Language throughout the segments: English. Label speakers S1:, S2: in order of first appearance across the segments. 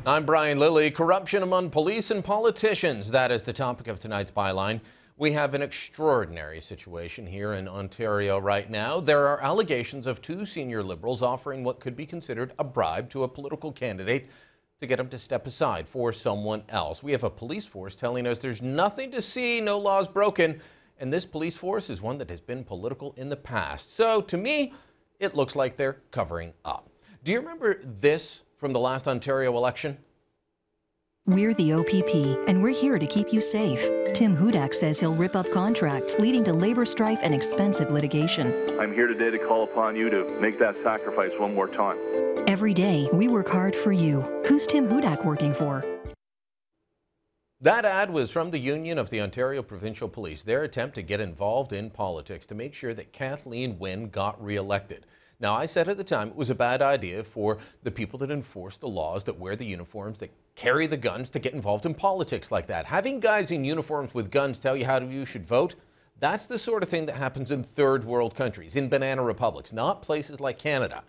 S1: I'm Brian Lilly. Corruption among police and politicians. That is the topic of tonight's byline. We have an extraordinary situation here in Ontario right now. There are allegations of two senior Liberals offering what could be considered a bribe to a political candidate to get him to step aside for someone else. We have a police force telling us there's nothing to see, no laws broken, and this police force is one that has been political in the past. So to me, it looks like they're covering up. Do you remember this from the last Ontario election?
S2: We're the OPP, and we're here to keep you safe. Tim Hudak says he'll rip up contracts, leading to labor strife and expensive litigation.
S3: I'm here today to call upon you to make that sacrifice one more time.
S2: Every day, we work hard for you. Who's Tim Hudak working for?
S1: That ad was from the Union of the Ontario Provincial Police, their attempt to get involved in politics to make sure that Kathleen Wynne got re-elected. Now, I said at the time it was a bad idea for the people that enforce the laws, that wear the uniforms, that carry the guns, to get involved in politics like that. Having guys in uniforms with guns tell you how you should vote, that's the sort of thing that happens in third world countries, in banana republics, not places like Canada.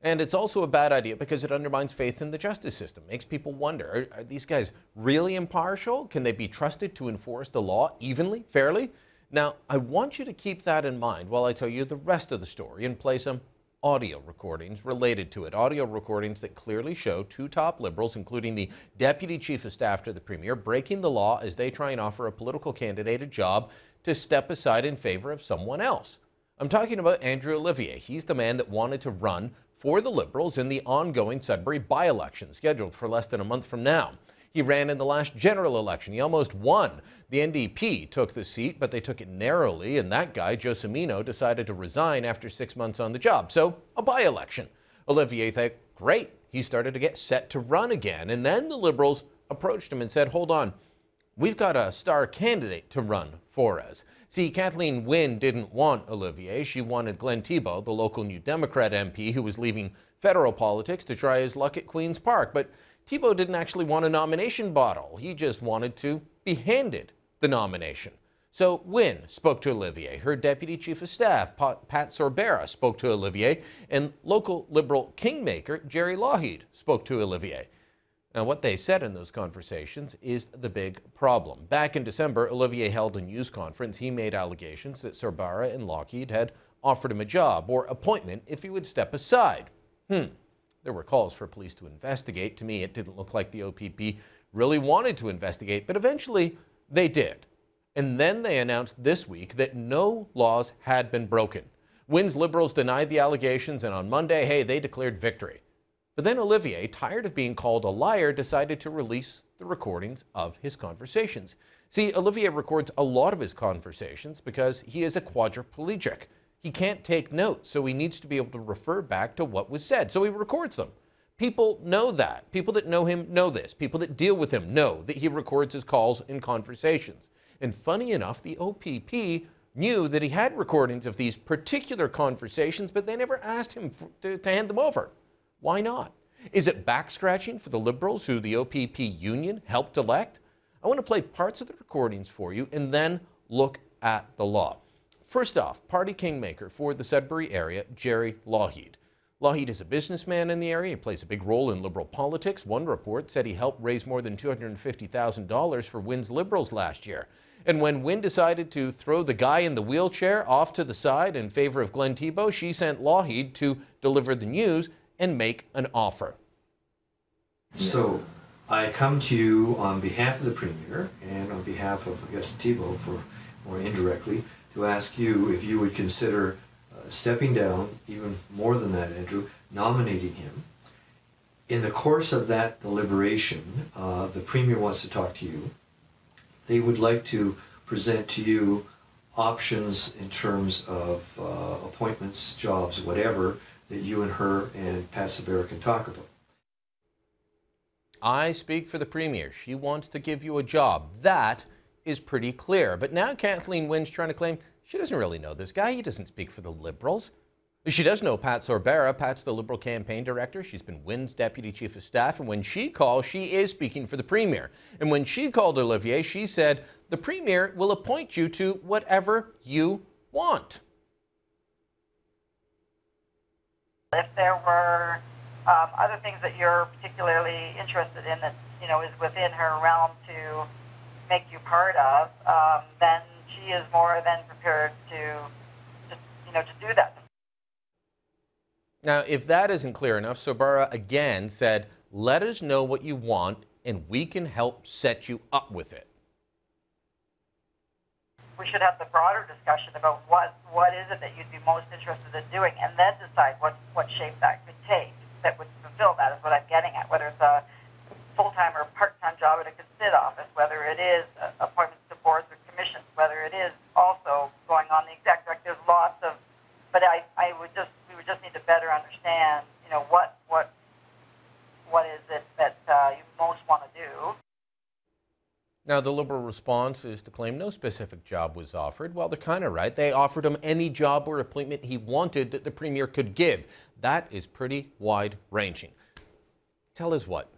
S1: And it's also a bad idea because it undermines faith in the justice system. Makes people wonder, are these guys really impartial? Can they be trusted to enforce the law evenly, fairly? Now, I want you to keep that in mind while I tell you the rest of the story and play some audio recordings related to it. Audio recordings that clearly show two top Liberals, including the Deputy Chief of Staff to the Premier, breaking the law as they try and offer a political candidate a job to step aside in favor of someone else. I'm talking about Andrew Olivier. He's the man that wanted to run for the Liberals in the ongoing Sudbury by-election, scheduled for less than a month from now. He ran in the last general election. He almost won. The NDP took the seat, but they took it narrowly, and that guy, Joe Cimino, decided to resign after 6 months on the job. So, a by-election. Olivier thought, great. He started to get set to run again, and then the Liberals approached him and said, hold on, we've got a star candidate to run for us. See, Kathleen Wynne didn't want Olivier. She wanted Glenn Thibault, the local New Democrat MP who was leaving federal politics to try his luck at Queen's Park. But Thibault didn't actually want a nomination bottle. He just wanted to be handed the nomination. So Wynne spoke to Olivier. Her Deputy Chief of Staff, Pat Sorbera, spoke to Olivier. And local Liberal kingmaker, Jerry Lougheed, spoke to Olivier. Now, what they said in those conversations is the big problem. Back in December, Olivier held a news conference. He made allegations that Sorbara and Lougheed had offered him a job or appointment if he would step aside. There were calls for police to investigate. To me, it didn't look like the OPP really wanted to investigate, but eventually they did. And then they announced this week that no laws had been broken. Wynne's Liberals denied the allegations, and on Monday, hey, they declared victory. But then Olivier, tired of being called a liar, decided to release the recordings of his conversations. See, Olivier records a lot of his conversations because he is a quadriplegic. He can't take notes, so he needs to be able to refer back to what was said. So he records them. People know that. People that know him know this. People that deal with him know that he records his calls and conversations. And funny enough, the OPP knew that he had recordings of these particular conversations, but they never asked him to hand them over. Why not? Is it back-scratching for the Liberals who the OPP union helped elect? I want to play parts of the recordings for you and then look at the law. First off, party kingmaker for the Sudbury area, Jerry Lougheed. Lougheed is a businessman in the area. He plays a big role in Liberal politics. One report said he helped raise more than $250,000 for Wynne's Liberals last year. And when Wynne decided to throw the guy in the wheelchair off to the side in favor of Glenn Thibault, she sent Lougheed to deliver the news and make an offer.
S4: So I come to you on behalf of the Premier and on behalf of, I guess, Thibault, for more indirectly, to ask you if you would consider stepping down, even more than that, Andrew, nominating him. In the course of that deliberation, the Premier wants to talk to you. They would like to present to you options in terms of appointments, jobs, whatever, that you and her and Pat Sorbera can talk about.
S1: I speak for the Premier. She wants to give you a job. That is pretty clear. But now Kathleen Wynne's trying to claim she doesn't really know this guy. He doesn't speak for the Liberals. She does know Pat Sorbera. Pat's the Liberal campaign director. She's been Wynne's Deputy Chief of Staff. And when she calls, she is speaking for the Premier. And when she called Olivier, she said, the Premier will appoint you to whatever you want.
S5: If there were other things that you're particularly interested in that, is within her realm to make you part of, then she is more than prepared to do that.
S1: Now, if that isn't clear enough, Sobara again said, let us know what you want and we can help set you up with it.
S5: We should have the broader discussion about what is it that you'd be most interested in doing, and then decide what shape that could take that would fulfill that, is what I'm getting at, whether it's a full-time or part-time job at a consid office, whether it is appointments to boards or commissions, whether it is also going on the exec direct. There's lots of, but we would just need to better understand, what is it that you most want to do.
S1: Now, the Liberal response is to claim no specific job was offered. Well, they're kind of right. They offered him any job or appointment he wanted that the Premier could give. That is pretty wide-ranging. Tell us what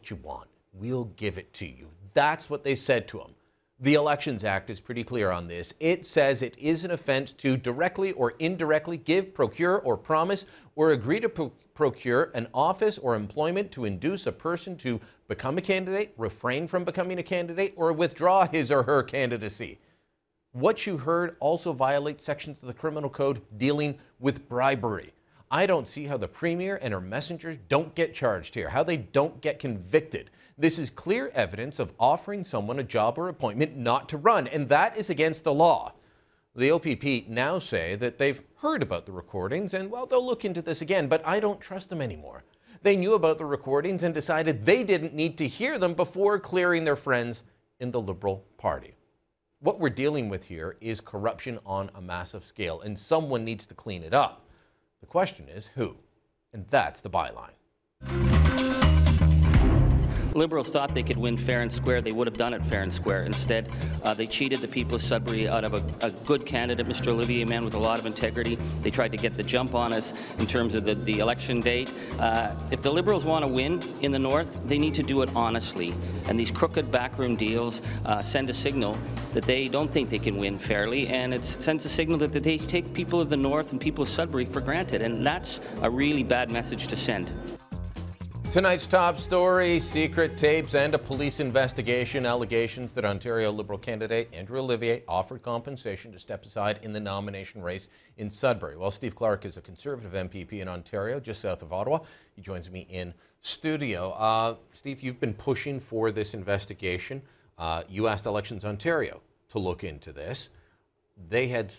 S1: you want. We'll give it to you. That's what they said to him. The Elections Act is pretty clear on this. It says it is an offence to directly or indirectly give, procure, or promise, or agree to procure an office or employment to induce a person to become a candidate, refrain from becoming a candidate, or withdraw his or her candidacy. What you heard also violates sections of the Criminal Code dealing with bribery. I don't see how the Premier and her messengers don't get charged here, how they don't get convicted. This is clear evidence of offering someone a job or appointment not to run, and that is against the law. The OPP now say that they've heard about the recordings and, well, they'll look into this again, but I don't trust them anymore. They knew about the recordings and decided they didn't need to hear them before clearing their friends in the Liberal Party. What we're dealing with here is corruption on a massive scale, and someone needs to clean it up. The question is who? And that's the byline.
S6: Liberals thought they could win fair and square. They would have done it fair and square. Instead, they cheated the people of Sudbury out of a good candidate, Mr. Olivier, a man with a lot of integrity. They tried to get the jump on us in terms of the election date. If the Liberals want to win in the North, they need to do it honestly. And these crooked backroom deals send a signal that they don't think they can win fairly, and it sends a signal that they take people of the North and people of Sudbury for granted, and that's a really bad message to send.
S1: Tonight's top story, secret tapes and a police investigation, allegations that Ontario Liberal candidate Andrew Olivier offered compensation to step aside in the nomination race in Sudbury. Well, Steve Clark is a Conservative MPP in Ontario, just south of Ottawa. He joins me in studio. Steve, you've been pushing for this investigation. You asked Elections Ontario to look into this. They had,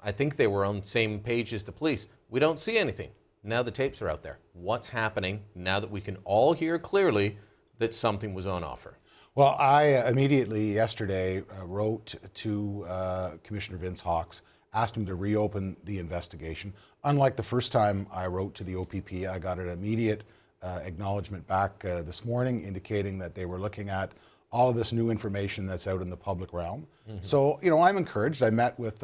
S1: I think they were on the same page as the police. We don't see anything. Now the tapes are out there. What's happening now that we can all hear clearly that something was on offer?
S7: Well, I immediately yesterday wrote to Commissioner Vince Hawkes, asked him to reopen the investigation. Unlike the first time I wrote to the OPP, I got an immediate acknowledgement back this morning indicating that they were looking at all of this new information that's out in the public realm. So, I'm encouraged. I met with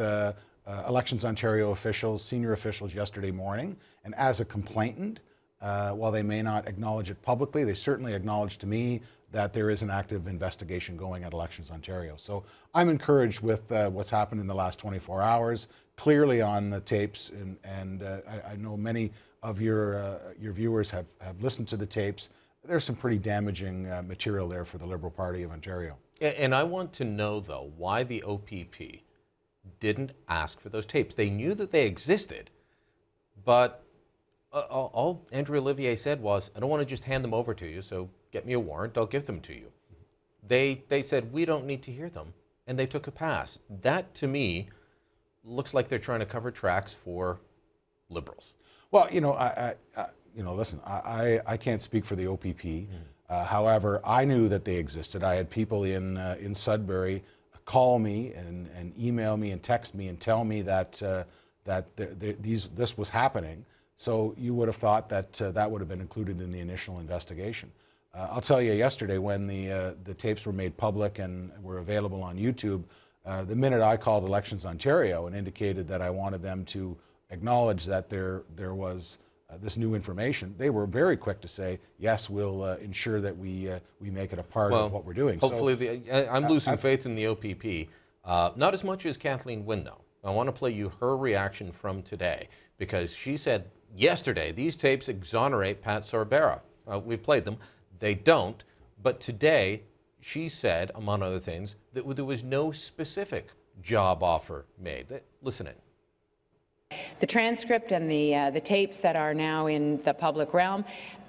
S7: Elections Ontario officials, senior officials yesterday morning, and as a complainant, while they may not acknowledge it publicly, they certainly acknowledged to me that there is an active investigation going at Elections Ontario. So I'm encouraged with what's happened in the last 24 hours, clearly on the tapes, and I know many of your viewers have listened to the tapes. There's some pretty damaging material there for the Liberal Party of Ontario. And
S1: I want to know, though, why the OPP didn't ask for those tapes. They knew that they existed, but all Andrew Olivier said was, I don't want to just hand them over to you, so get me a warrant, I'll give them to you. They said, we don't need to hear them, and they took a pass. That, to me, looks like they're trying to cover tracks for Liberals.
S7: Well, listen, I can't speak for the OPP. However, I knew that they existed. I had people in Sudbury call me and email me and text me and tell me that this was happening. So you would have thought that that would have been included in the initial investigation. I'll tell you, yesterday when the tapes were made public and were available on YouTube, the minute I called Elections Ontario and indicated that I wanted them to acknowledge that there was this new information, they were very quick to say, yes, we'll ensure that we make it a part of what we're doing.
S1: Hopefully, I'm losing faith in the OPP. Not as much as Kathleen Wynne, though. I want to play you her reaction from today, because she said yesterday, these tapes exonerate Pat Sorbera. We've played them. They don't. But today, she said, among other things, that there was no specific job offer made. Listen in.
S8: The transcript and the tapes that are now in the public realm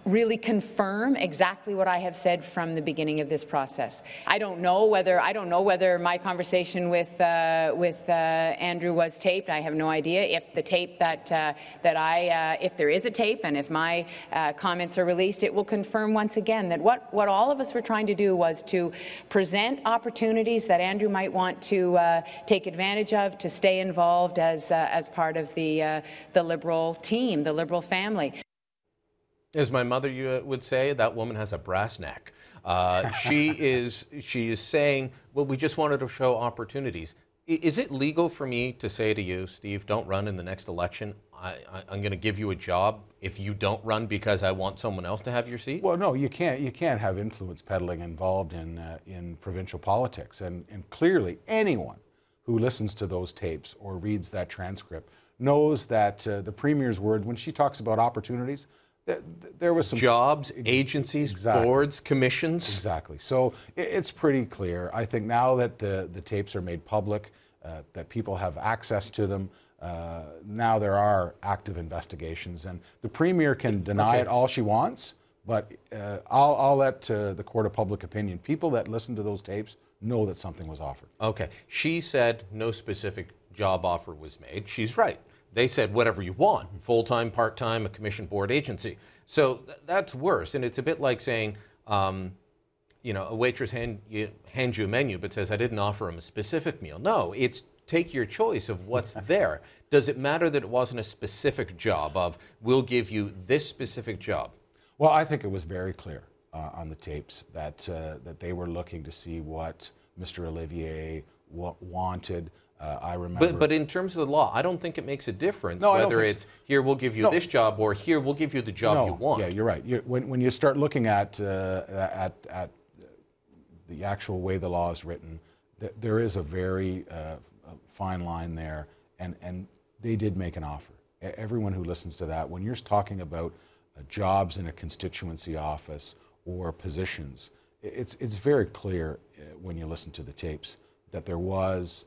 S8: really confirm exactly what I have said from the beginning of this process. I don't know whether my conversation with Andrew was taped. I have no idea if the tape if there is a tape and if my comments are released, it will confirm once again that what all of us were trying to do was to present opportunities that Andrew might want to take advantage of to stay involved as part of the Liberal team, the Liberal family.
S1: As my mother would say, that woman has a brass neck. She is saying, well, we just wanted to show opportunities. Is it legal for me to say to you, Steve, don't run in the next election? I'm going to give you a job if you don't run because I want someone else to have your seat?
S7: Well, no, you can't. You can't have influence peddling involved in provincial politics. And clearly, anyone who listens to those tapes or reads that transcript knows that the Premier's word, when she talks about opportunities, there was some
S1: jobs, agencies,
S7: exactly.
S1: Boards, commissions.
S7: Exactly. So it's pretty clear. I think now that the tapes are made public, that people have access to them, now there are active investigations, and the Premier can deny it all she wants, but I'll let the court of public opinion, people that listen to those tapes, know that something was offered.
S1: Okay. She said no specific job offer was made. She's right. They said whatever you want, full-time, part-time, a commission board agency. So that's worse. And it's a bit like saying, you know, a waitress hands you a menu but says, I didn't offer him a specific meal. No, it's take your choice of what's there. Does it matter that it wasn't a specific job of, we'll give you this specific job?
S7: Well, I think it was very clear on the tapes that, that they were looking to see what Mr. Olivier wanted. I remember.
S1: But in terms of the law, I don't think it makes a difference
S7: no,
S1: whether it's here we'll give you this job or here we'll give you the job you want.
S7: Yeah, you're right. When you start looking at the actual way the law is written, there is a very fine line there, and they did make an offer. Everyone who listens to that, when you're talking about jobs in a constituency office or positions, it's very clear when you listen to the tapes that there was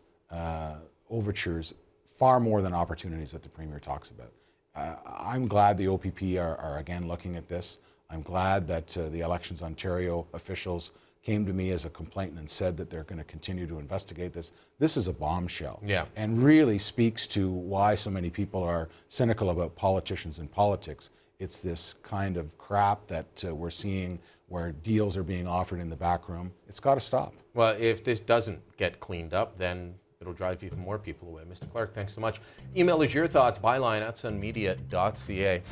S7: overtures, far more than opportunities that the Premier talks about. I'm glad the OPP are again looking at this. I'm glad that the Elections Ontario officials came to me as a complainant and said that they're going to continue to investigate this. This is a bombshell, and really speaks to why so many people are cynical about politicians and politics. It's this kind of crap that we're seeing where deals are being offered in the back room. It's got to stop.
S1: Well, if this doesn't get cleaned up, then it'll drive even more people away. Mr. Clark, thanks so much. Email us your thoughts, byline@sunmedia.ca.